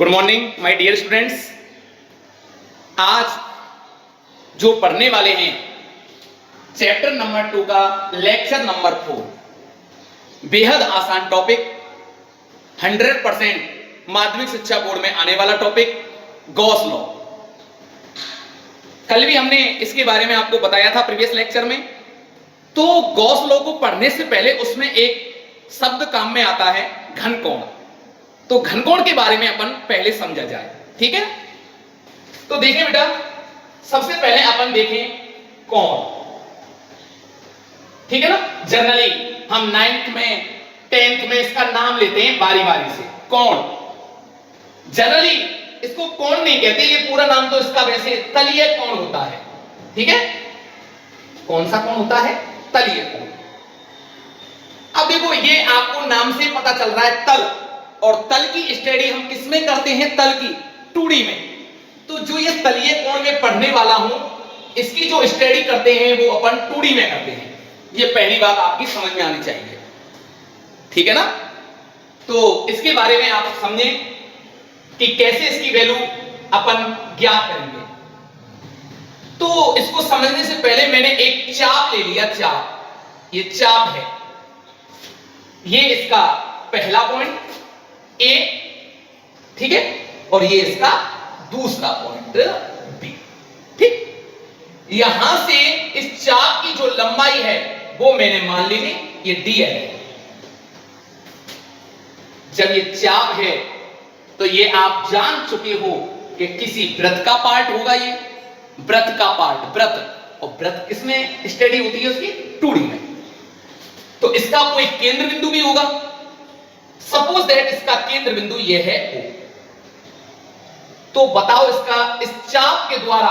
Good morning my dear students. आज जो पढ़ने वाले हैं चैप्टर नंबर 2 का लेक्चर नंबर 4, बेहद आसान टॉपिक, 100% माध्यमिक शिक्षा बोर्ड में आने वाला टॉपिक, गॉस लॉ। कल भी हमने इसके बारे में आपको बताया था प्रीवियस लेक्चर में। तो गॉस लॉ को पढ़ने से पहले उसमें एक शब्द काम में आता है, घनकोण। तो घनकोण के बारे में अपन पहले समझा जाए, ठीक है। तो देखें बेटा, सबसे पहले अपन देखें कोण, ठीक है ना। जनरली हम 9th में 10th में इसका नाम लेते हैं बारी बारी से, कोण। जनरली इसको कोण नहीं कहते, ये पूरा नाम तो इसका वैसे तलीय कोण होता है, ठीक है। कौन सा कोण होता है? तलीय कोण। अब देखो, ये आपको नाम से पता चल रहा है तल, और तल की स्टडी हम किसमें करते हैं? तल की 2D में। तो जो ये तलीय कोण में पढ़ने वाला हूं, इसकी जो स्टडी करते हैं वो अपन 2D में करते हैं। ये पहली बात आपकी समझ में आनी चाहिए, ठीक है ना। तो इसके बारे में आप समझें कि कैसे इसकी वैल्यू अपन ज्ञात करेंगे। तो इसको समझने से पहले मैंने एक चाप ले लिया, चाप। ये चाप है, ये इसका पहला पॉइंट A, ठीक है, और ये इसका दूसरा पॉइंट B, ठीक। यहां से इस चाप की जो लंबाई है वो मैंने मान ली थी ये dl है। जब ये चाप है तो ये आप जान चुके हो कि किसी वृत्त का पार्ट होगा, ये वृत्त का पार्ट, वृत्त। और वृत्त किसमें स्टडी होती है? उसकी 2D में। तो इसका कोई केंद्र बिंदु भी होगा। सपोज दैट इसका केंद्र बिंदु ये है O। तो बताओ इसका इस चाप के द्वारा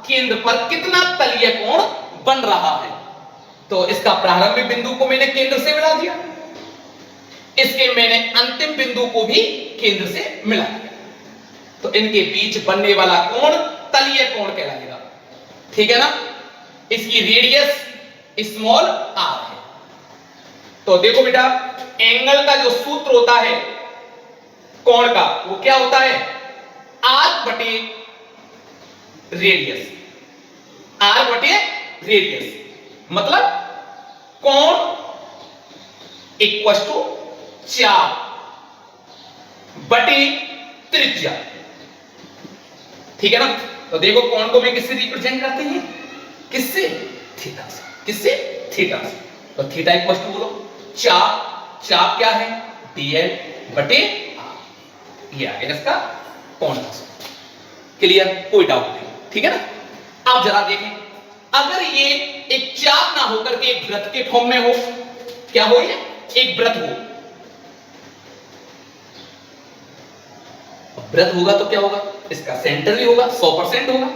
केंद्र पर कितना तलीय कोण बन रहा है? तो इसका प्रारंभिक बिंदु को मैंने केंद्र से मिला दिया, इसके मैंने अंतिम बिंदु को भी केंद्र से मिला दिया। तो इनके बीच बनने वाला कोण तलीय कोण कहलाएगा, ठीक है ना। इसकी रेडियस स्मॉल r है। तो देखो बेटा, एंगल का जो सूत्र होता है कोण का, वो क्या होता है? r बटे रेडियस। r बटे रेडियस मतलब कोण इक्वल टू चाप बटे त्रिज्या, ठीक है ना। तो देखो, कोण को मैं किससे रिप्रेजेंट करते हैं? किससे? थीटा से। किससे? थीटा से। तो थीटा इक्वल टू बोलो चाप, चाप क्या है? dl बटे r। ये आ गया इसका कोण का सूत्र। क्लियर? कोई डाउट नहीं, ठीक है ना। अब जरा देखें, अगर ये एक चाप ना होकर के एक वृत्त के फॉर्म में हो, क्या हो? ये एक वृत्त हो। वृत्त होगा तो क्या होगा? इसका सेंटर भी होगा, 100% होगा।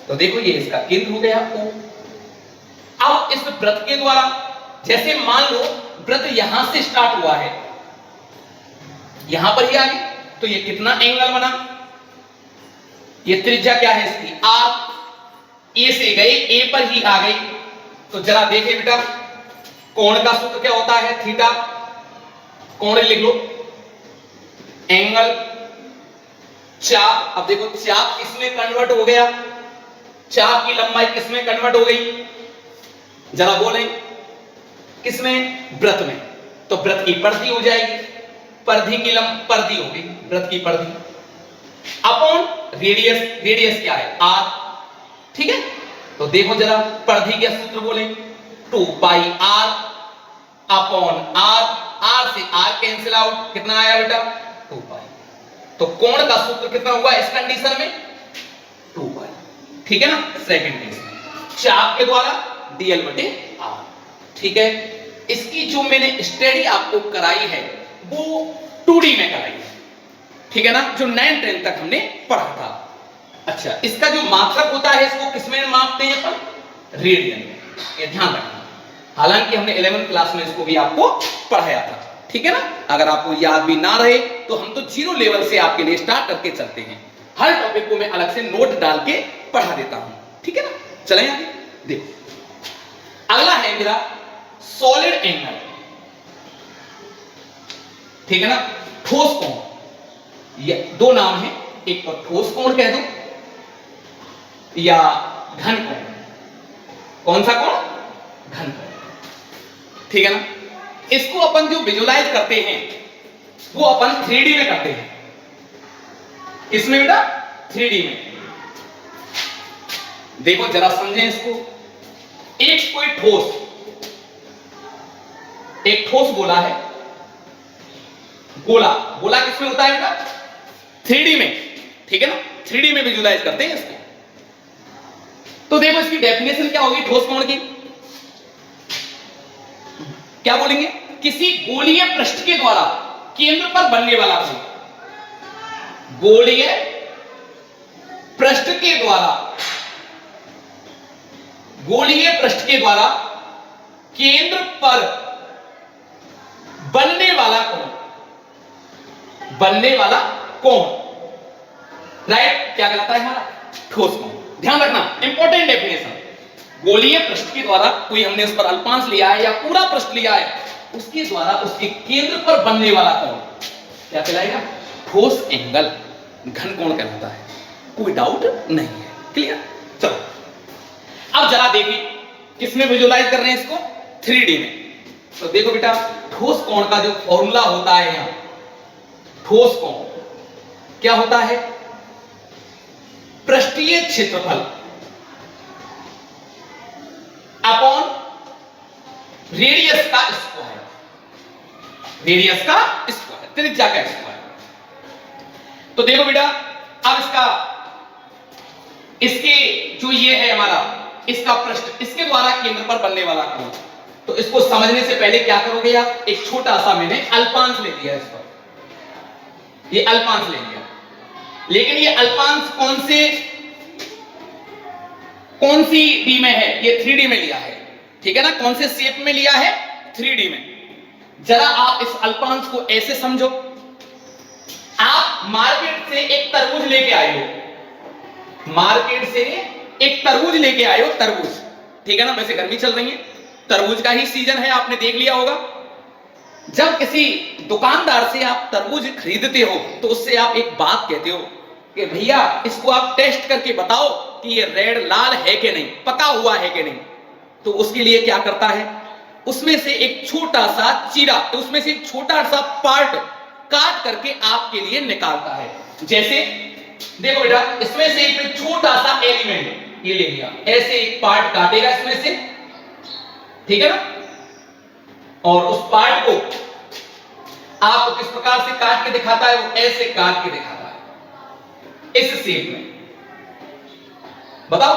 तो देखो, ये इसका केंद्र हो गया O। अब इस वृत्त के द्वारा, जैसे मान लो वृत्त यहां से स्टार्ट हुआ है, यहां पर ही आ गई, तो ये कितना एंगल बना? ये त्रिज्या क्या है इसकी? R। A से गई, A पर ही आ गई। तो जरा देखें बेटा, कोण का सूत्र क्या होता है? थीटा। कोण लिख लो, एंगल, चाप। अब देखो, चाप किसमें कन्वर्ट हो गया? चाप की लंबाई किसमें कन्वर्ट हो गई? जरा बोलें, किसमें? वृत्त में। तो वृत्त की परिधि हो जाएगी, परिधि की परिधि होगी, वृत्त की परिधि अपॉन रेडियस। रेडियस क्या है? r, ठीक है। तो देखो जरा, परिधि का सूत्र बोले 2 पाई r अपॉन r। r से r कैंसिल आउट, कितना आया बेटा? 2 पाई। तो कोण का सूत्र कितना हुआ इस कंडीशन में? 2 पाई, ठीक है ना। सेकंड केस में चाप के द्वारा dl बटे r, ठीक है। इसकी जो मैंने स्टडी आपको कराई है वो 2D में कराई है, ठीक है ना, जो 9th 10th तक हमने पढ़ा था। अच्छा, इसका जो मात्रक होता है इसको किसमें मापते हैं अपन? रेडियन में। ये ध्यान रखना। हालांकि हमने 11th क्लास में इसको भी आपको पढ़ाया था, ठीक है ना। अगर आपको याद भी ना रहे तो हम तो 0 लेवल से आपके लिए स्टार्ट करके चलते हैं। हर टॉपिक को मैं अलग से नोट डाल के पढ़ा देता हूं, ठीक है ना। चलें आगे। देखो, अगला है मेरा सॉलिड एंगल, ठीक है ना, ठोस कोण। ये दो नाम है, एक को ठोस कोण कह दो या घन कोण। कौन सा कोण? घन कोण। ठीक है ना। इसको अपन जो विजुलाइज करते हैं वो अपन 3D में करते हैं। इसमें बेटा 3D में देखो जरा समझें इसको। एक कोई ठोस, एक ठोस गोला है। गोला, गोला किसमें होता है बेटा? 3D में। ठीक है ना, 3D में विजुलाइज करते हैं इसको। तो देखो इसकी डेफिनेशन क्या होगी ठोस कोण की? क्या बोलेंगे? किसी गोलीय पृष्ठ के द्वारा केंद्र पर बनने वाला कोण। गोलीय पृष्ठ के द्वारा, गोलीय पृष्ठ के द्वारा केंद्र पर बनने वाला कोण, बनने वाला कोण, राइट, क्या कहलाता है हमारा? ठोस कोण। ध्यान रखना, इंपॉर्टेंट डेफिनेशन। गोलीय पृष्ठ के द्वारा कोई हमने उस पर अल्पांश लिया है या पूरा पृष्ठ लिया है, उसके द्वारा उसके केंद्र पर बनने वाला कोण क्या कहलाएगा? ठोस एंगल, घन कोण कहलाता है। कोई डाउट नहीं है, क्लियर? चलो अब जरा देखिए किसमें विजुलाइज कर रहे हैं इसको? 3D में। तो देखो बेटा ठोस कोण का जो फॉर्मूला होता है यहां, ठोस कोण क्या होता है? पृष्ठीय क्षेत्रफल अपॉन रेडियस का स्क्वायर, रेडियस का स्क्वायर, त्रिज्या का स्क्वायर। तो देखो बेटा अब इसका, इसके जो ये है हमारा इसका पृष्ठ, इसके द्वारा केंद्र पर बनने वाला कोण। तो इसको समझने से पहले क्या करोगे आप? एक छोटा सा मैंने अल्पांश ले लिया इस पर, ये अल्पांश ले लिया। लेकिन ये अल्पांश कौन सी डी में है? ये 3D में लिया है। ठीक है ना, कौन से शेप में लिया है? 3D में। जरा आप इस अल्पांश को ऐसे समझो, आप मार्केट से एक तरबूज लेके आए हो, मार्केट से एक तरबूज लेके आए हो, तरबूज। ठीक है ना, वैसे गर्मी चल रही है, तरबूज का ही सीजन है, आपने देख लिया होगा। जब किसी दुकानदार से आप तरबूज खरीदते हो तो उससे आप एक बात कहते हो कि भैया इसको आप टेस्ट करके बताओ कि ये रेड लाल है कि नहीं, पका हुआ है कि नहीं। तो उसके लिए क्या करता है? उसमें से एक छोटा सा चीरा, उसमें से एक छोटा सा पार्ट काट करके आपके लिए निकालता है। जैसे देखो बेटा इसमें से एक छोटा सा एलिमेंट ये ले लिया, ऐसे एक पार्ट काटेगा इसमें से, ठीक है ना, और उस पार्ट को आपको किस प्रकार से काट के दिखाता है? वो ऐसे काट के दिखाता है, इस शेप में। बताओ,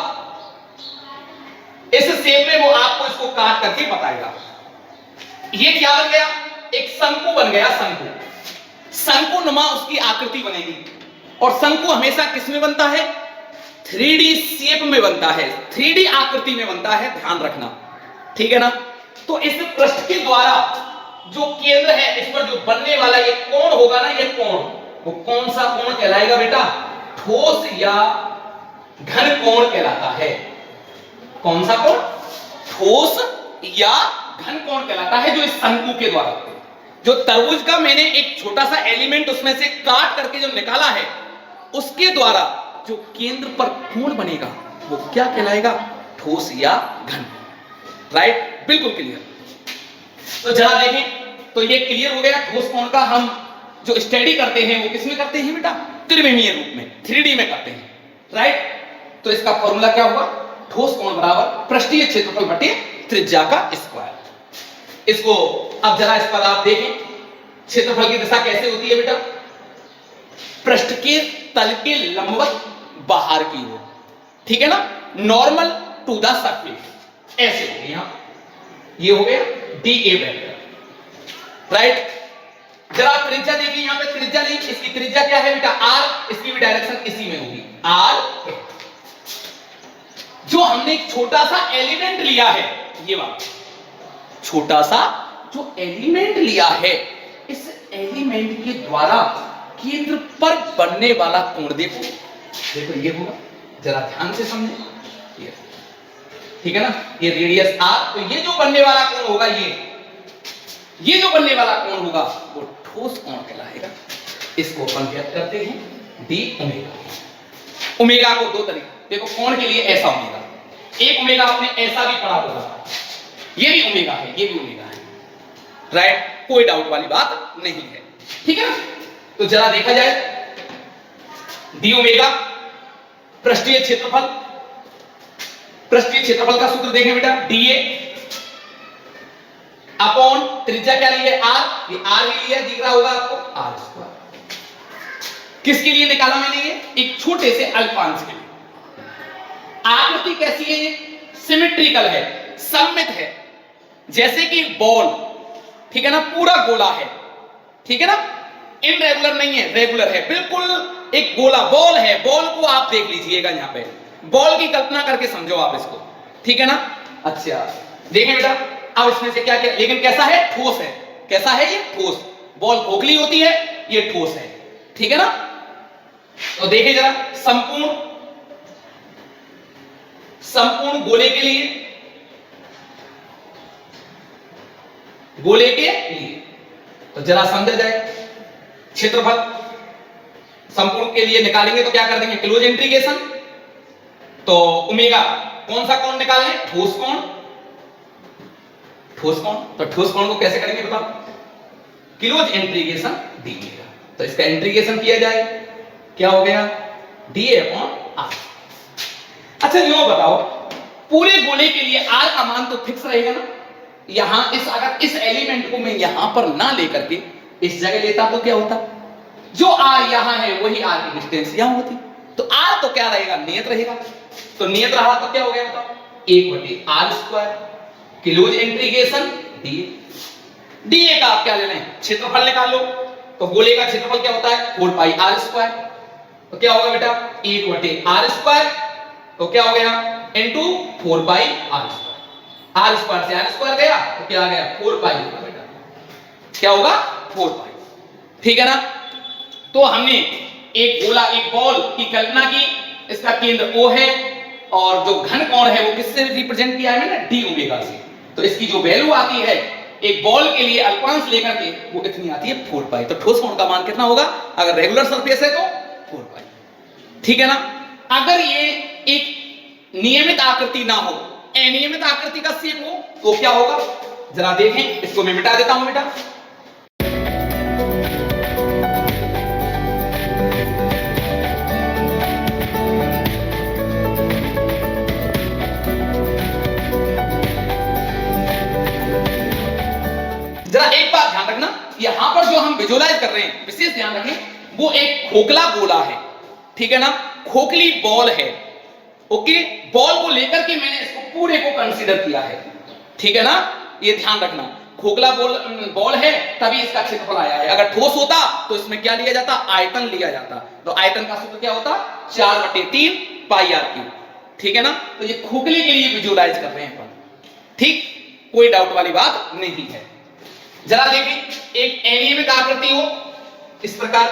इस शेप में वो आपको इसको काट करके बताएगा। ये क्या बन गया? एक शंकु बन गया, शंकु। शंकुनुमा उसकी आकृति बनेगी। और शंकु हमेशा किसमें बनता है? 3D शेप में बनता है, 3D आकृति में बनता है, ध्यान रखना। ठीक है ना। तो इस पृष्ठ के द्वारा जो केंद्र है, इस पर जो बनने वाला ये कोण होगा ना, ये कोण, वो कौन सा कोण कहलाएगा बेटा? ठोस या घन कोण कहलाता है। कौन सा कोण? ठोस या घन कोण कहलाता है। जो इस शंकु के द्वारा, जो तरबूज का मैंने एक छोटा सा एलिमेंट उसमें से काट करके जो निकाला है, उसके द्वारा जो केंद्र पर कोण बनेगा वो क्या कहलाएगा? ठोस या घन। राइट, बिल्कुल क्लियर। तो जरा देखें, तो ये क्लियर हो गया ठोस कोण का। हम जो स्टडी करते हैं वो किसमें करते हैं बेटा? त्रिविमीय रूप में, 3D में करते हैं। राइट, तो इसका फॉर्मूला क्या हुआ? ठोस कोण बराबर पृष्ठीय क्षेत्रफल बटे त्रिज्या का स्क्वायर। इसको अब जरा इस पर आप देखें, क्षेत्रफल की दिशा कैसे होती है बेटा? पृष्ठ के तल के लंबवत बाहर की ओर। ठीक है ना, नॉर्मल टू द सरफेस, ऐसे हो गया। ये हो गया DA वेक्टर। राइट, जरा त्रिज्या देखिए, यहां पे त्रिज्या नहीं, इसकी त्रिज्या क्या है बेटा? R। इसकी भी डायरेक्शन इसी में होगी, R। जो हमने एक छोटा सा एलिमेंट लिया है, ये बात, छोटा सा जो एलिमेंट लिया है, इस एलिमेंट के द्वारा केंद्र पर बनने वाला कोण देखो, देखो ये होगा, जरा ध्यान से समझे। ठीक है ना, ये रेडियस R। तो ये जो बनने वाला कोण होगा, ये जो बनने वाला कोण होगा वो ठोस कोण कहलाएगा। इसको अपन व्यक्त करते हैं डी ओमेगा। ओमेगा को दो तरीके, देखो कोण के लिए ऐसा ओमेगा, एक ओमेगा आपने ऐसा भी पढ़ा होगा, ये भी ओमेगा है, ये भी ओमेगा है, राइट, कोई डाउट वाली बात नहीं है, ठीक है ना। तो जरा देखा जाए डी ओमेगा पृष्ठीय क्षेत्रफल, पृष्ठीय क्षेत्रफल का सूत्र देखें बेटा, डीए अपॉन त्रिज्या क्या ली है आर, ये आर ही लिया, दिख रहा होगा आपको आर स्क्वायर। किसके लिए निकाला मैंने ये, एक छोटे से अल्पांश के लिए। आकृति कैसी है, ये सिमेट्रिकल है, सममित है, जैसे कि बॉल, ठीक है ना, पूरा गोला है, ठीक है ना, इनरेगुलर नहीं है, रेगुलर है, बिल्कुल एक गोला बॉल है। बॉल को आप देख लीजिएगा, यहां पे बॉल की कल्पना करके समझो आप इसको, ठीक है ना। अच्छा देखें बेटा, अब इसमें से क्या क्या, लेकिन कैसा है, ठोस है, कैसा है ये, ठोस। बॉल खोखली होती है, ये ठोस है, ठीक है ना। तो देखिए जरा संपूर्ण गोले के लिए, गोले के लिए तो जरा समझा जाए, क्षेत्रफल संपूर्ण के लिए निकालेंगे तो क्या कर देंगे, क्लोज इंटीग्रेशन। तो ओमेगा कौन सा कोण निकालना है, ठोस कोण, ठोस कोण। तो ठोस कोण को कैसे करेंगे बताओ, क्लोज इंटीग्रेशन डी। तो इसका इंटीग्रेशन किया जाए, क्या हो गया, डी अपॉन आर। अच्छा यूं बताओ, पूरे गोले के लिए आर का मान तो फिक्स रहेगा ना, यहां इस, अगर इस एलिमेंट को मैं यहां पर ना लेकर के इस जगह लेता तो क्या होता, जो आर यहां है वही आर की डिस्टेंस यहां होती, तो आर तो क्या रहेगा, नियत रहेगा। तो नियत रहा तो क्या हो गया बताओ, 1/r², close integration D. D का आप क्या ले लें, क्षेत्रफल निकाल लो। तो गोले का क्षेत्रफल क्या होता है, 4πr²। तो क्या होगा बेटा, 1/r², तो क्या हो गया, इनटू 4πr²। r स्क्वायर से r स्क्वायर गया तो क्या आ गया, 4π होगा बेटा, क्या होगा 4π, ठीक है ना। तो हमने एक गोला, एक बॉल की कल्पना की, इसका केंद्र O है और जो घन कोण है वो किससे रिप्रेजेंट किया है मैंने, डी ओमेगा से। तो इसकी जो वैल्यू आती है एक बॉल के लिए अल्पांश लेकर के, वो इतनी आती है 4π। तो ठोस कोण का मान कितना होगा, अगर रेगुलर सरफेस है तो 4π, ठीक है ना। अगर ये एक नियमित आकृति ना हो, अनियमित आकृति का शेप हो तो क्या होगा, जरा देखें, इसको मैं मिटा देता हूं बेटा। जरा एक बात ध्यान रखना, यहां पर जो हम विजुअलाइज कर रहे हैं, विशेष ध्यान रखें, वो एक खोखला गोला है, ठीक है ना, खोखली बॉल है, ओके। बॉल को लेकर के मैंने इसको पूरे को कंसीडर किया है, ठीक है ना, ये ध्यान रखना। खोखला बॉल है तभी इसका क्षेत्रफल आया है, अगर ठोस होता तो इसमें क्या लिया जाता, आयतन लिया जाता। तो आयतन का सूत्र क्या होता, 4/3 πr³, ठीक है ना। तो ये खोखले के लिए विजुअलाइज कर रहे हैं अपन, ठीक, कोई डाउट वाली बात नहीं है। जरा देखिए, एक अनियमित आकृति हो इस प्रकार,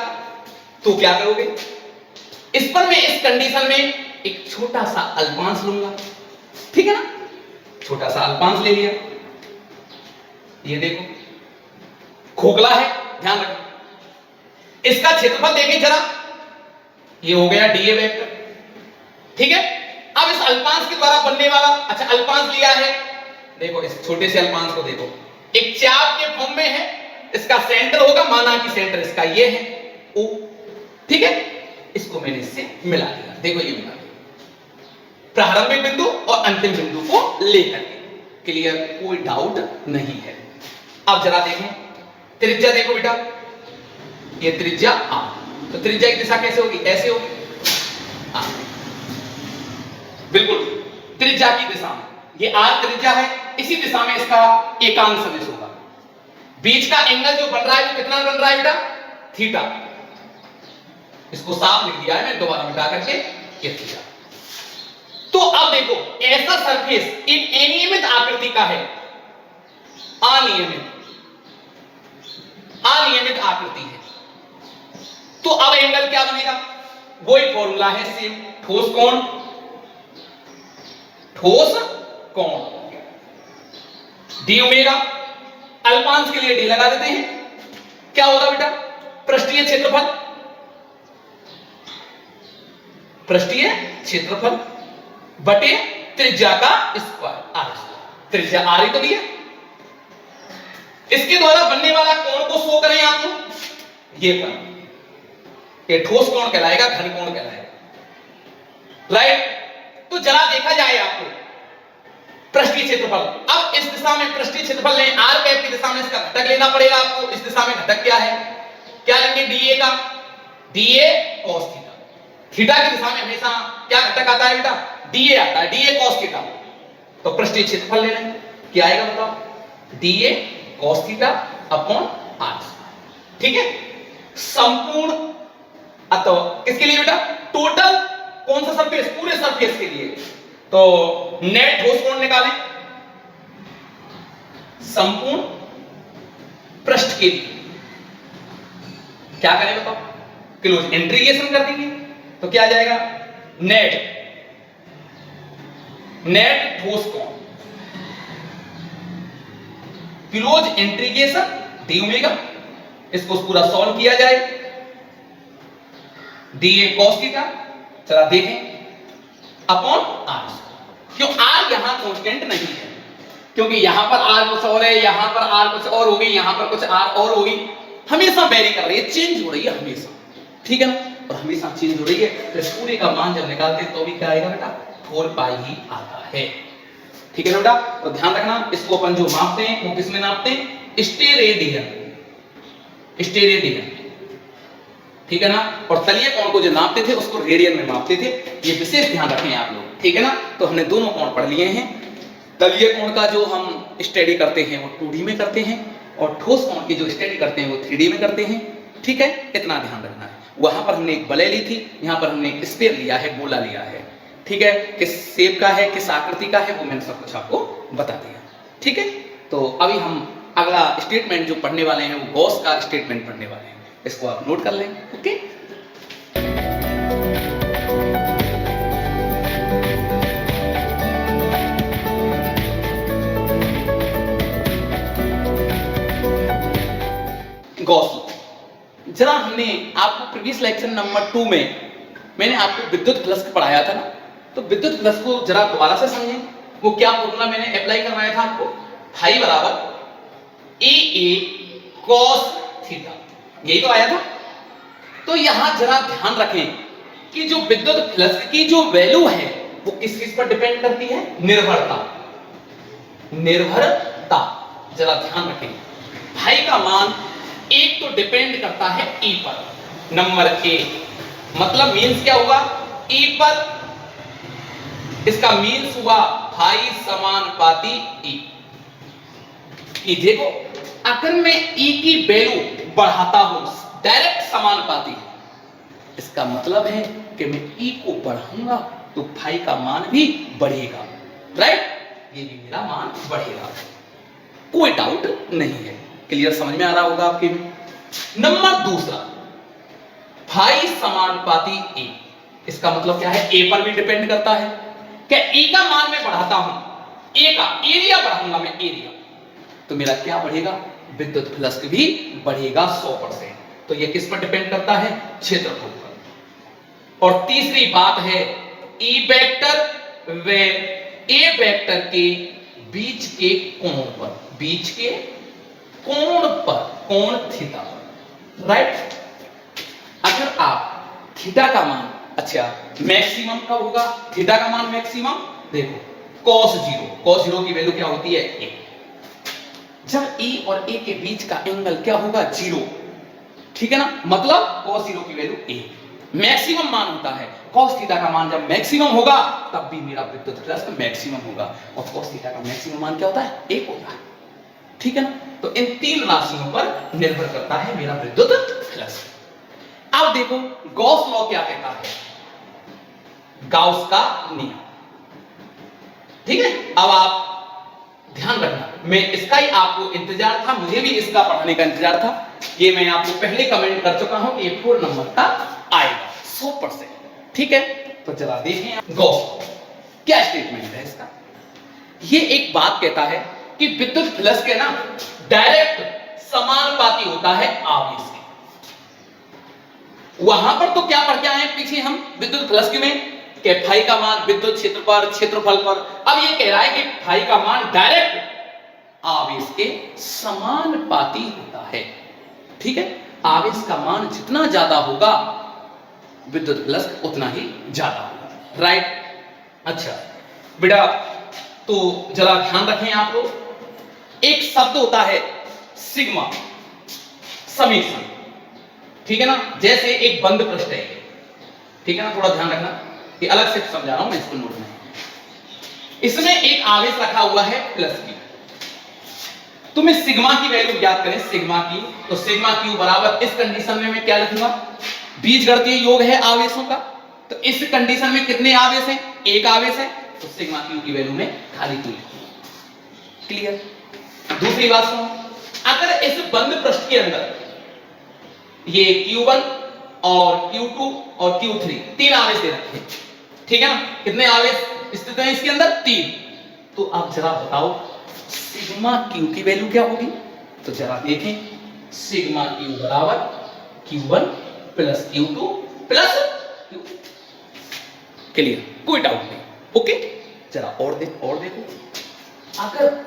तो क्या करोगे, इस पर मैं इस कंडीशन में एक छोटा सा अल्पांश लूंगा, ठीक है ना, छोटा सा अल्पांश ले लिया, ये देखो खोखला है, ध्यान रखना। इसका क्षेत्रफल देखें जरा, ये हो गया डीए वेक्टर, ठीक है। अब इस अल्पांश के द्वारा बनने वाला, अच्छा अल्पांश लिया है, देखो इस छोटे से अल्पांश को देखो, एक चाप के फॉर्म में है, इसका सेंटर होगा, माना कि सेंटर इसका ये है O, ठीक है। इसको मैंने इससे मिला दिया, देखो ये मिला दिया, प्रारंभिक बिंदु और अंतिम बिंदु को लेकर के, क्लियर, कोई डाउट नहीं है। अब जरा देखें त्रिज्या, देखो बेटा ये त्रिज्या R, तो त्रिज्या की दिशा कैसे होगी, ऐसे होगी, बिल्कुल त्रिज्या की दिशा में, ये R त्रिज्या है, इसी दिशा में इसका एकांक सदिश होगा। बीच का एंगल जो बन रहा है वो कितना बन रहा है बेटा, थीटा। इसको साफ लिख दिया है मैं, दोबारा मिटा करके, ये थीटा। तो अब देखो, ऐसा सरफेस एक अनियमित आकृति का है, अनियमित आकृति है, तो अब एंगल क्या बनेगा, वही फॉर्मूला है सेम, ठोस कोण, ठोस कोण डी ओमेगा, अल्पांश के लिए डी लगा देते हैं, क्या होगा बेटा पृष्ठीय क्षेत्रफल, पृष्ठीय क्षेत्रफल बटे त्रिज्या का स्क्वायर आर, त्रिज्या आर ही तो भी है। इसके द्वारा बनने वाला कोण को शो करें आप लोग, ये कोण, ये ठोस कोण कहलाएगा, घन कोण कहलाएगा, राइट। तो जरा देखा जाए आपको पृष्ठीय क्षेत्रफल, अब इस दिशा में पृष्ठीय क्षेत्रफल लें, आर कैप की दिशा में इसका घटक लेना पड़ेगा आपको। इस दिशा में घटक क्या है, क्या लेंगे, डीए का, डीए cos थीटा। थीटा की दिशा में हमेशा क्या घटक आता है बेटा, डीए आता है, डीए cos थीटा। तो पृष्ठीय क्षेत्रफल ले लें, क्या आएगा बताओ, dA cos theta upon r, ठीक है। संपूर्ण अथवा किसके लिए बेटा, टोटल कौन सा सरफेस, पूरे सरफेस के लिए। तो नेट ठोस कोण निकालें संपूर्ण पृष्ठ के लिए, क्या करें बताओ, क्लोज इंटीग्रेशन कर देंगे तो क्या आ जाएगा, नेट, नेट ठोस कोण क्लोज इंटीग्रेशन डी ओमेगा, इसको पूरा सॉल्व किया जाए, डीए cos थीटा, चला देखें, अपॉन आर। क्यों आर यहां कांस्टेंट नहीं है, क्योंकि यहां पर आर कुछ और है, यहां पर आर कुछ और होगी, यहां पर कुछ आर और होगी, हमेशा वेरी कर रही है, चेंज हो रही है हमेशा, ठीक है ना, और हमेशा चेंज हो रही है। तो इस पूरे का मान जब निकालते हैं तो भी क्या आएगा बेटा, 4 पाई ही आता है, ठीक है ना बेटा। तो ध्यान रखना, इसको अपन जो मापते हैं वो किसमें नापते हैं, स्टेरेडियन, स्टेरेडियन, ठीक है ना। और तलीय कोण को जो नापते थे उसको रेडियन में मापते थे, ये विशेष ध्यान रखें आप लोग, ठीक है ना। तो हमने दोनों कोण पढ़ लिए हैं, तलीय कोण का जो हम स्टडी करते हैं वो 2D में करते हैं, और ठोस कोण की जो स्टडी करते हैं वो 3D में करते हैं, ठीक है, इतना ध्यान रखना है। वहां पर हमने एक वलय ली थी, यहाँ पर हमने एक स्फीयर लिया है, गोला लिया है, ठीक है, किस शेप का है, किस आकृति का है, वो मैंने सब कुछ आपको बता दिया, ठीक है। तो अभी हम अगला स्टेटमेंट जो पढ़ने वाले हैं वो गॉस का स्टेटमेंट पढ़ने वाले हैं, इसको आप नोट कर लें, ओके। गॉस लॉ, जरा हमने आपको प्रीवियस लेक्चर नंबर 2 में मैंने आपको विद्युत फ्लक्स पढ़ाया था ना, तो विद्युत फ्लक्स को जरा दोबारा से समझें। वो क्या फॉर्मूला मैंने अप्लाई करवाया था आपको, फाई बराबर ए ए cos थीटा, यही तो आया था। तो यहां जरा ध्यान रखें कि जो विद्युत फ्लक्स की जो वैल्यू है वो किस चीज पर डिपेंड करती है, निर्भरता, निर्भरता, जरा ध्यान रखें। फाई का मान एक तो डिपेंड करता है ई पर, नंबर ए, मतलब मींस क्या हुआ, ई पर, इसका मींस हुआ फाई समानुपाती ई। देखो अगर मैं ई की वैल्यू बढ़ाता हूं, डायरेक्ट समानुपाती, इसका मतलब है कि मैं ई को बढ़ाऊंगा तो फाई का मान भी बढ़ेगा, राइट, ये भी मेरा मान बढ़ेगा, कोई डाउट नहीं है। क्लियर, समझ में आ रहा होगा आपके भी। नंबर दूसरा, फाई समानुपाती ए, इसका मतलब क्या है, ए पर भी डिपेंड करता है। क्या ए का मान मैं बढ़ाता हूं, ए का एरिया बढ़ाऊंगा मैं, एरिया, तो मेरा क्या बढ़ेगा, विद्युत फ्लक्स भी बढ़ेगा 100%। तो ये किस पर डिपेंड करता है, क्षेत्रफल पर। और तीसरी बात है ई वेक्टर व ए वेक्टर के बीच के कोण पर, बीच के कोण पर, कोण थीटा पर, राइट। अगर आप थीटा का मान, अच्छा मैक्सिमम कब होगा, थीटा का मान मैक्सिमम, देखो cos 0, cos 0 की वैल्यू क्या होती है, ए। जब e और a के बीच का एंगल क्या होगा, 0, ठीक है ना, मतलब cos 0 की वैल्यू a, मैक्सिमम मान होता है। cos थीटा का मान जब मैक्सिमम होगा तब भी मेरा विद्युत फ्लक्स मैक्सिमम होगा, और cos थीटा का मैक्सिमम मान क्या होता है, 1 होता है, ठीक है ना। तो इन तीन राशियों पर निर्भर करता है मेरा विद्युत फ्लक्स। अब देखो गॉस लॉ क्या कहता है, गाउस का नियम, ठीक है। अब आप ध्यान रखना, मैं इसका ही आपको इंतजार था, मुझे भी इसका पढ़ाने का इंतजार था। ये मैं आपको पहले कमेंट कर चुका हूं कि ये 4 नंबर का आएगा 100%, ठीक है। तो चला देखें गॉस लॉ क्या स्टेटमेंट है इसका। ये एक बात कहता है कि विद्युत फ्लक्स के ना डायरेक्ट समानुपाती होता है आवेश के, वहां पर तो क्या पढ़ के आए पीछे हम विद्युत फ्लक्स में कि फाई का मान विद्युत क्षेत्र पर क्षेत्रफल पर। अब ये कह रहा है कि फाई का मान डायरेक्ट आवेश के समानुपाती होता है। ठीक है, आवेश का मान जितना ज्यादा होगा विद्युत फ्लक्स उतना ही ज्यादा होगा। राइट, अच्छा बेटा, तो जरा ध्यान रखें आप लोग, एक शब्द होता है सिग्मा, समीकरण, ठीक है ना, जैसे एक बंद पृष्ठ है, ठीक है ना, थोड़ा ध्यान रखना कि अलग से समझा रहा हूं मैं इसको नोट में। इसमें एक आवेश रखा हुआ है प्लस की, तुम्हें सिग्मा की वैल्यू ज्ञात करें, सिग्मा की, तो सिग्मा क्यू बराबर इस कंडीशन में मैं क्या लिखूंगा, बीजगणितीय योग है आवेशों का, तो इस कंडीशन में कितने आवेश हैं, एक आवेश है, तो सिग्मा क्यू की वैल्यू में खाली क्यू लिखूंगा। क्लियर। दूसरी बात सुनो, अगर इस बंद पृष्ठ के अंदर ये Q1 और Q2 और Q3 तीन आवेश दे रखे हैं, ठीक है ना, कितने आवेश स्थित हैं इसके अंदर, तीन, तो आप जरा बताओ सिग्मा Q की वैल्यू क्या होगी, तो जरा देखें, सिग्मा Q बराबर Q1 plus Q2 plus Q3। Clear, कोई डाउट नहीं, ओके। जरा और देखो, अगर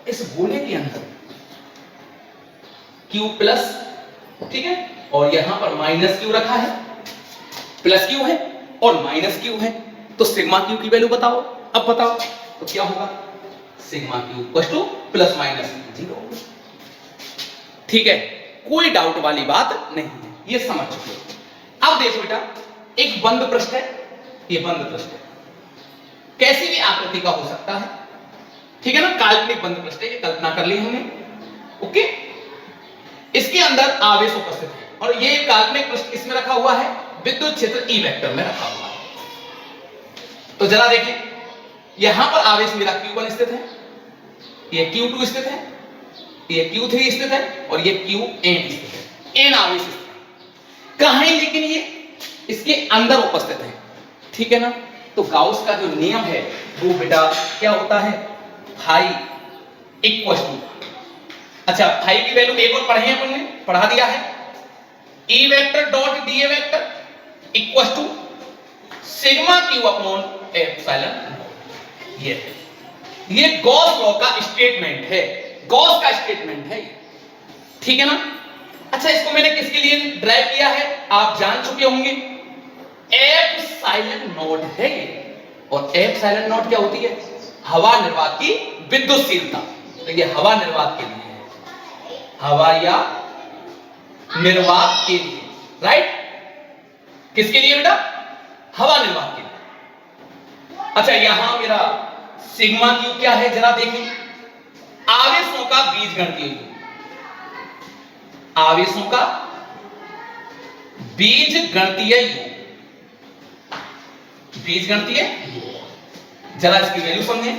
इस गोले के अंदर Q प्लस, ठीक है, और यहां पर माइनस Q रखा है, प्लस Q है और माइनस Q है, तो सिग्मा Q की वैल्यू बताओ। अब बताओ तो क्या होगा, sigma Q equal two plus minus 0। ठीक है, कोई डाउट वाली बात नहीं है, ये समझ चुके हो। अब देखो बेटा, एक बंद पृष्ठ है, ये बंद पृष्ठ है, कैसी भी आकृति का हो सकता है, ठीक है ना, काल्पनिक बंद पृष्ठ है, ये कल्पना कर ली हमने, ओके। इसके अंदर आवेश उपस्थित है और ये काल्पनिक पृष्ठ किसमें रखा हुआ है, विद्युत क्षेत्र ई वेक्टर में रखा हुआ है। तो जरा देखिए, यहां पर आवेश मेरा Q1 स्थित है, ये Q2 स्थित है, ये Q3 स्थित है और ये Qn स्थित है, n आवेश स्थित है। कहां है लेकिन ये इसके अंदर उपस्थित है, ठीक है ना। तो गाउस का जो नियम है वो बेटा क्या होता है, फाई इक्वल टू, अच्छा फाई की वैल्यू एक और पढ़े हैं अपन ने, पढ़ा दिया है, E vector dot dA vector equal to sigma Q upon epsilon. ये गॉस लॉ का स्टेटमेंट है, गॉस का स्टेटमेंट है, ठीक है ना। अच्छा, इसको मैंने किसके लिए ड्राइव किया है आप जान चुके होंगे, एप्सिलॉन नॉट है ये, और एप्सिलॉन नॉट क्या होती है, हवा निर्वात की विद्युतशीलता। तो ये हवा निर्वात के लिए है, हवा या निर्वात के लिए, राइट, किसके लिए बेटा, हवा निर्वात के लिए। अच्छा, यहां मेरा सिग्मा Q क्या है जरा देखें, आवेशों का बीजगणितीय योग, आवेशों का बीजगणितीय योग, बीजगणितीय योग। जरा इसकी वैल्यू समझें,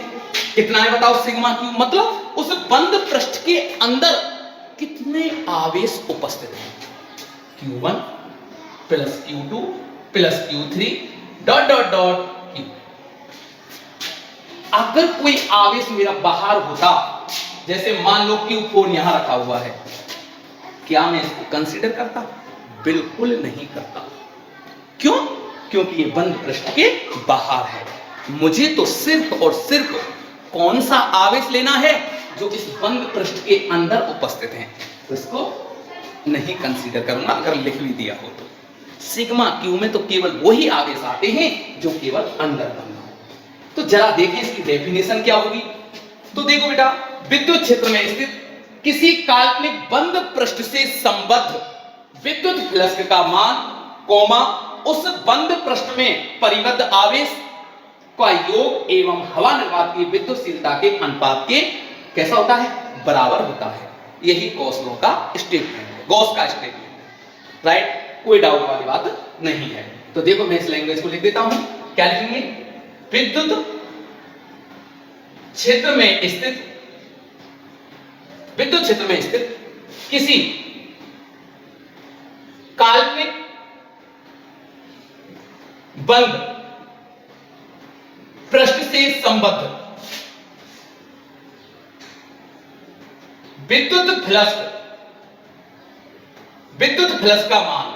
कितना है बताओ सिग्मा Q, मतलब उस बंद पृष्ठ के अंदर कितने आवेश उपस्थित हैं, Q1 plus Q2 plus Q3 dot dot dot Q। अगर कोई आवेश मेरा बाहर होता, जैसे मान लो Q4 यहां रखा हुआ है, क्या मैं इसको कंसीडर करता, बिल्कुल नहीं करता। क्यों, क्योंकि ये बंद पृष्ठ के बाहर है। मुझे तो सिर्फ और सिर्फ कौन सा आवेश लेना है, जो इस बंद पृष्ठ के अंदर उपस्थित है, तो इसको नहीं कंसीडर करूंगा। अगर लिख भी दिया हो तो सिग्मा Q में तो केवल वही आवेश आते हैं जो केवल अंदर बंद हो। तो जरा देखें इसकी डेफिनेशन क्या होगी। तो देखो बेटा, विद्युत क्षेत्र में स्थित किसी काल्पनिक बंद पृष्ठ से संबद्ध विद्युत फ्लक्स का मान, कौमा, उस बंद पृष्ठ में परिबद्ध आवेश का योग एवं हवा निर्वात की विद्युतशीलता के अनुपात के कैसा होता है, बराबर होता है। यही गॉस लॉ का स्टेटमेंट है, गॉस का स्टेटमेंट है, राइट, कोई डाउट वाली बात नहीं है। तो देखो मैं इस लैंग्वेज को लिख देता हूं, क्या लिखेंगे, विद्युत क्षेत्र में स्थित, विद्युत क्षेत्र में स्थित किसी काल्पनिक बंद पृष्ठ से संबद्ध विद्युत फ्लक्स का मान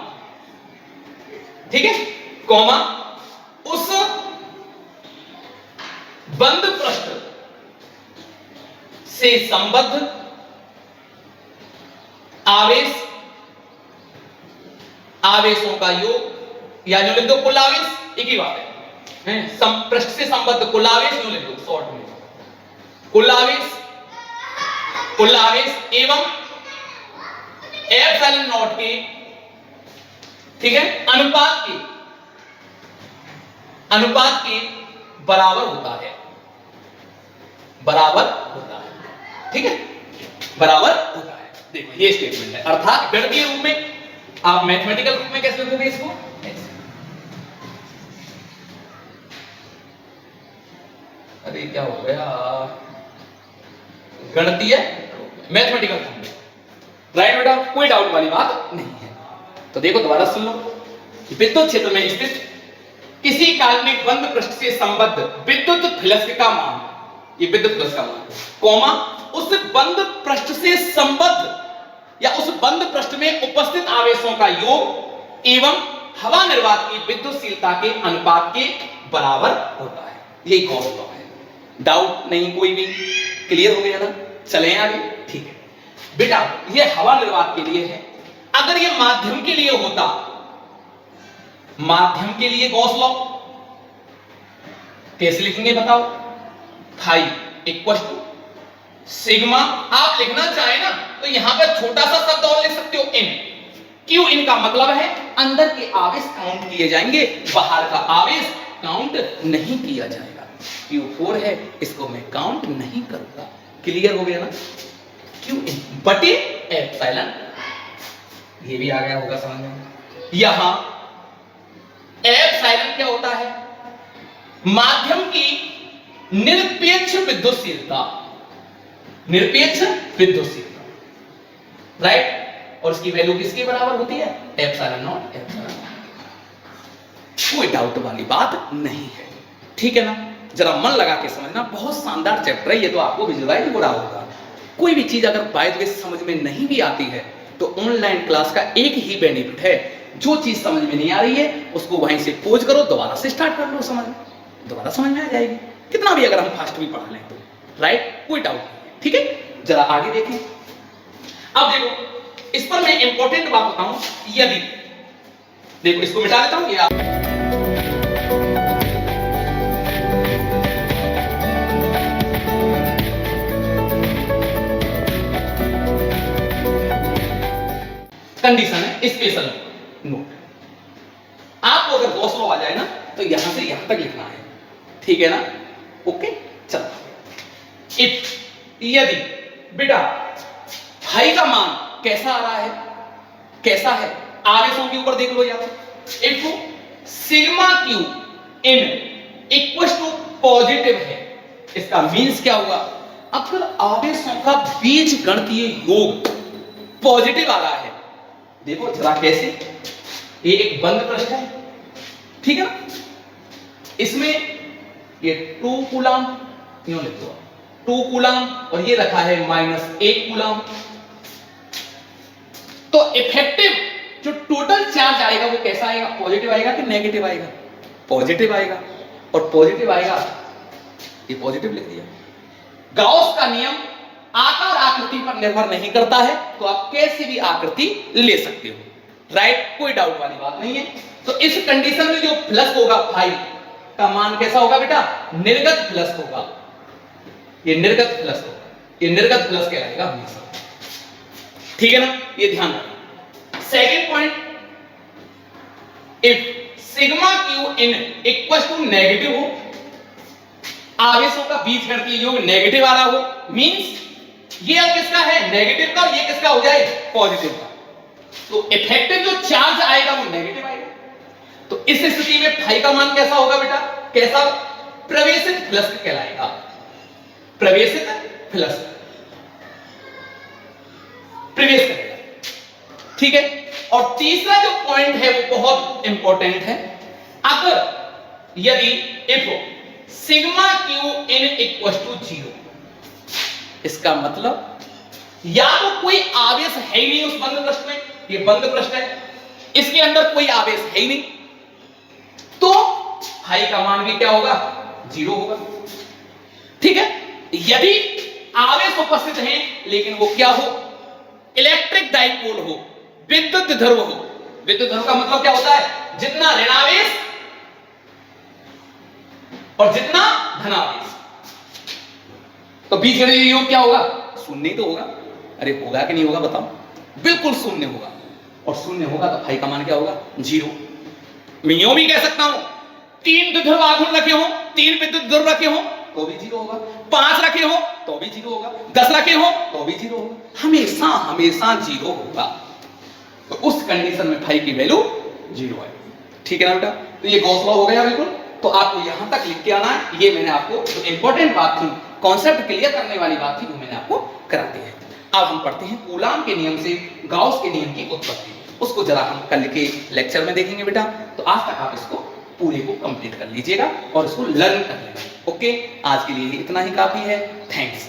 ठीक है, कॉमा उस बंद पृष्ठ से संबद्ध आवेशों का योग, या जो लिख दो कुल आवेश, एक ही बात है, पृष्ठ से संबद्ध कुल आवेश जो लिख दो शॉर्ट में, कुल आवेश एवं एप्सिलॉन नॉट के, ठीक है, अनुपात के बराबर होता है, ठीक है, बराबर होता है। देखो ये स्टेटमेंट है, अर्थात गणितीय रूप में, आप मैथमेटिकल रूप में कैसे लिखोगे इसको, अरे क्या हो गया, गणितीय मैथमेटिकल रूप में, राइट बेटा, कोई डाउट वाली बात नहीं है। तो देखो दोबारा सुन लो, विद्युत क्षेत्र में स्थित किसी काल्पनिक बंद पृष्ठ से संबद्ध विद्युत फ्लक्स का मान, ये विद्युत फ्लक्स का मान, कॉमा उस बंद पृष्ठ से संबद्ध या उस बंद पृष्ठ में उपस्थित आवेशों का योग एवं हवा निर्वात की विद्युतशीलता के अनुपात के बराबर होता है। यही गॉस लॉ है, डाउट नहीं कोई भी, क्लियर हो गया ना, चलें आगे, ठीक है बेटा। ये हवा निर्वात के लिए है, अगर ये माध्यम के लिए होता, माध्यम के लिए गॉस लॉ कैसे लिखेंगे बताओ, फाई इक्वल टू सिग्मा, आप लिखना चाहे ना तो यहां पे छोटा सा शब्द और लिख सकते हो, इन, क्यों, इनका मतलब है अंदर के आवेश काउंट किए जाएंगे, बाहर का आवेश काउंट नहीं किया जाएगा। Q4 है, इसको मैं काउंट नहीं करूंगा, क्लियर हो गया ना, क्यों इन बटे एप्सिलॉन, ये भी आ गया होगा समझ में। यहां एप्सिलॉन क्या होता है, माध्यम की निरपेक्ष विद्युतशीलता, राइट, और इसकी वैल्यू किसके बराबर होती है, एप्सिलॉन नॉट, कोई डाउट वाली बात नहीं है, ठीक है ना। जरा मन लगा के समझना, बहुत शानदार चैप्टर है ये, तो आपको विजुअलाइज हो रहा होगा। कोई भी चीज अगर बाय द वे समझ में नहीं भी आती है तो ऑनलाइन क्लास का एक ही बेनिफिट है, जो चीज समझ में नहीं आ रही है उसको वहीं से पोज करो, दोबारा से स्टार्ट कर लो, दोबारा समझ में आ जाएगी, कितना भी अगर हम फास्ट भी पढ़ लें तो, राइट, कोई डाउट नहीं, ठीक है। जरा आगे देखें, अब देखो इस पर मैं इंपॉर्टेंट बात बताऊं, यदि देखो इसको मिटा देता हूं, ये आप कंडीशन है, स्पेशल नोट, आपको अगर गॉस लॉ आ जाए ना तो यहां से यहां तक लिखना है, ठीक है ना, ओके। चलो, इफ, यदि बेटा फाई का मान कैसा आ रहा है, कैसा है, आवेशों के ऊपर देख लो, या if sigma Q in equal to positive है, इसका मींस क्या हुआ, अगर आवेशों का बीजगणितीय योग पॉजिटिव आ रहा है, देखो जरा कैसे, ये एक बंद पृष्ठ है, ठीक है ना, इसमें ये 2 कूलम यूं लिख दो, 2 कूलम, और ये रखा है -1 कूलम, तो इफेक्टिव जो टोटल चार्ज आएगा वो कैसा आएगा, पॉजिटिव आएगा कि नेगेटिव आएगा, पॉजिटिव आएगा, और पॉजिटिव आएगा, ये पॉजिटिव लिख दिया। गाउस का नियम आकार आकृति पर निर्भर नहीं करता है, तो आप कैसी भी आकृति ले सकते हो, राइट, कोई डाउट वाली बात नहीं है। तो इस कंडीशन में जो फ्लक्स होगा फाई का मान कैसा होगा बेटा, निर्गत फ्लक्स होगा, ये निर्गत फ्लक्स होगा, ये निर्गत फ्लक्स कहलाएगा हमेशा, ठीक है ना, ये ध्यान रखना। Second point, if sigma Q in equal to negative हो, आवेशों का बीजगणितीय योग नेगेटिव आ रहा हो, मींस ये अब किसका है, नेगेटिव का, ये किसका हो जाए, पॉजिटिव का, तो इफेक्टिव जो चार्ज आएगा वो नेगेटिव आएगा। तो इस स्थिति में फाई का मान कैसा होगा बेटा, कैसा, प्रवेशित फ्लक्स कहलाएगा, प्रवेशित फ्लक्स, प्रवेश करेगा, ठीक है। और तीसरा जो पॉइंट है वो बहुत इंपॉर्टेंट है, अगर यदि if sigma Q in equal to 0, इसका मतलब या तो कोई आवेश है ही नहीं उस बंद पृष्ठ में, ये बंद पृष्ठ है, इसके अंदर कोई आवेश है ही नहीं, फाई का मान भी क्या होगा, 0 होगा। ठीक है, यदि आवेश उपस्थित है लेकिन वो क्या हो, इलेक्ट्रिक डाइपोल हो, विद्युत ध्रुव हो। विद्युत ध्रुव का मतलब क्या होता है, जितना ऋणावेश और जितना धनावेश, तो बीजगणित योग क्या होगा, शून्य तो होगा। अरे होगा कि नहीं होगा बताओ, बिल्कुल शून्य होगा। और शून्य होगा तो फाई का मान क्या होगा, 0। मैं यूं भी कह सकता हूं 3 ध्रुव आघूर्ण रखे हो, 3 विद्युत ध्रुव रखे हो तो भी 0 होगा, 5 रखे हो तो भी 0 होगा, 10 रखे हो तो भी 0 होगा, हमेशा हमेशा 0 होगा। तो उस कंडीशन में फाई की वैल्यू 0 है। ठीक है ना बेटा, तो ये गॉस लॉ हो गया बिल्कुल। तो आपको यहां तक लिख के आना है, ये मैंने आपको जो इंपॉर्टेंट बात थी, कॉन्सेप्ट क्लियर करने वाली बात थी, वो मैंने आपको करा दी है। अब हम पढ़ते हैं कूलाम के नियम से गाउस के नियम की उत्पत्ति, उसको जरा हम कल के लेक्चर में देखेंगे बेटा। तो आज तक आप इसको पूरे को कंप्लीट कर लीजिएगा और इसको लर्न कर लेना। ओके, आज के लिए इतना ही काफी है। थैंक्स।